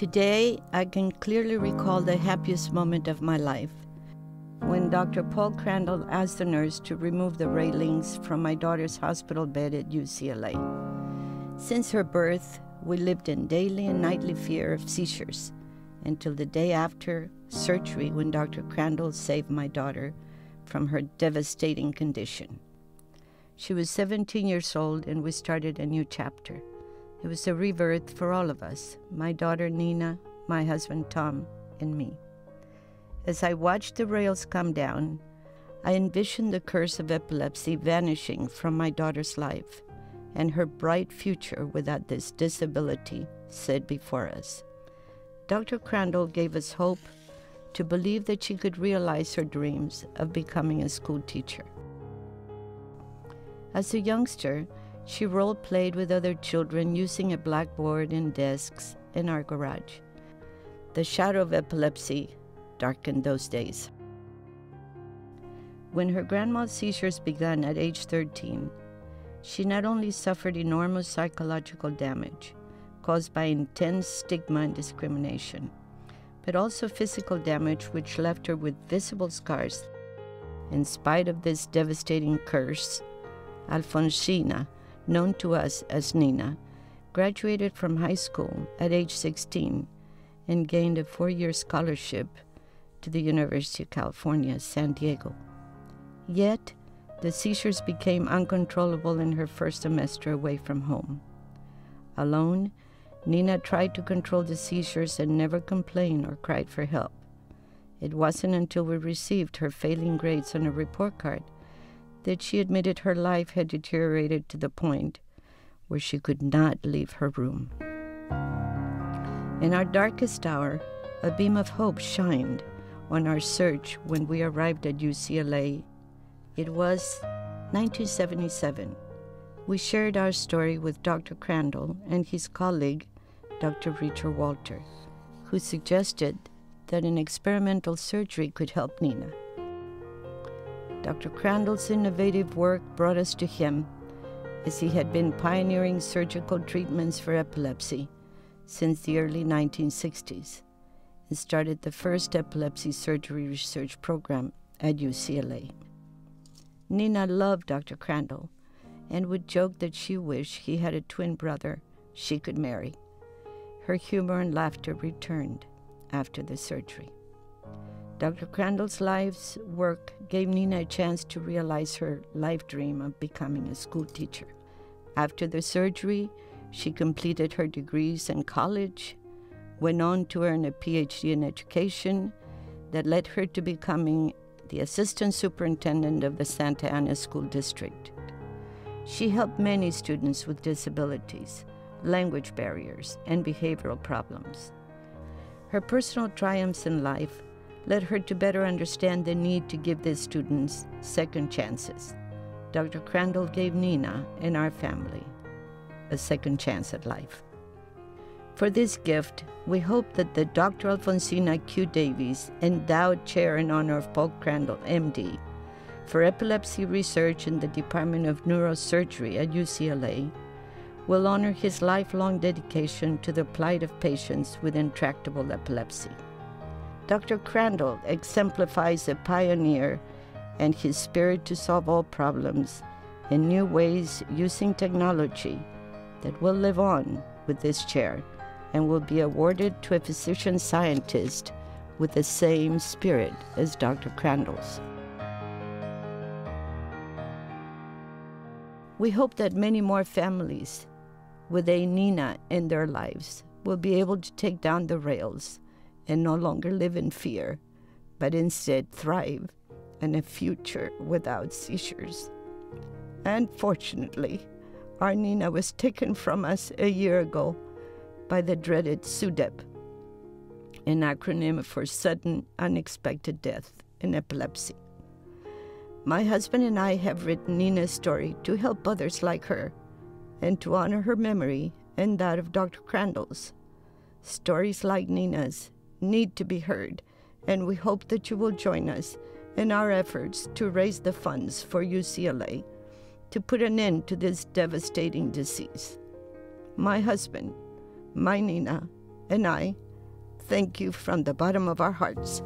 Today, I can clearly recall the happiest moment of my life, when Dr. Paul Crandall asked the nurse to remove the railings from my daughter's hospital bed at UCLA. Since her birth, we lived in daily and nightly fear of seizures, until the day after surgery when Dr. Crandall saved my daughter from her devastating condition. She was 17 years old and we started a new chapter. It was a rebirth for all of us, my daughter Nina, my husband Tom, and me. As I watched the rails come down, I envisioned the curse of epilepsy vanishing from my daughter's life and her bright future without this disability set before us. Dr. Crandall gave us hope to believe that she could realize her dreams of becoming a school teacher. As a youngster, she role-played with other children using a blackboard and desks in our garage. The shadow of epilepsy darkened those days. When her grandma's seizures began at age 13, she not only suffered enormous psychological damage caused by intense stigma and discrimination, but also physical damage which left her with visible scars. In spite of this devastating curse, Alfonsina, known to us as Nina, graduated from high school at age 16 and gained a 4-year scholarship to the University of California, San Diego. Yet, the seizures became uncontrollable in her first semester away from home. Alone, Nina tried to control the seizures and never complained or cried for help. It wasn't until we received her failing grades on a report card that she admitted her life had deteriorated to the point where she could not leave her room. In our darkest hour, a beam of hope shined on our search when we arrived at UCLA. It was 1977. We shared our story with Dr. Crandall and his colleague, Dr. Richard Walter, who suggested that an experimental surgery could help Nina. Dr. Crandall's innovative work brought us to him, as he had been pioneering surgical treatments for epilepsy since the early 1960s and started the first epilepsy surgery research program at UCLA. Nina loved Dr. Crandall and would joke that she wished he had a twin brother she could marry. Her humor and laughter returned after the surgery. Dr. Crandall's life's work gave Nina a chance to realize her life dream of becoming a school teacher. After the surgery, she completed her degrees in college, went on to earn a PhD in education that led her to becoming the assistant superintendent of the Santa Ana School District. She helped many students with disabilities, language barriers, and behavioral problems. Her personal triumphs in life led her to better understand the need to give these students second chances. Dr. Crandall gave Nina and our family a second chance at life. For this gift, we hope that the Dr. Alfonsina Q. Davies Endowed Chair in honor of Paul Crandall, MD, for Epilepsy Research in the Department of Neurosurgery at UCLA will honor his lifelong dedication to the plight of patients with intractable epilepsy. Dr. Crandall exemplifies a pioneer and his spirit to solve all problems in new ways using technology that will live on with this chair and will be awarded to a physician scientist with the same spirit as Dr. Crandall's. We hope that many more families with a Nina in their lives will be able to take down the rails and no longer live in fear, but instead thrive in a future without seizures. Unfortunately, our Nina was taken from us a year ago by the dreaded SUDEP, an acronym for sudden unexpected death in epilepsy. My husband and I have written Nina's story to help others like her and to honor her memory and that of Dr. Crandall's. Stories like Nina's need to be heard, and we hope that you will join us in our efforts to raise the funds for UCLA to put an end to this devastating disease. My husband, my Nina, and I thank you from the bottom of our hearts.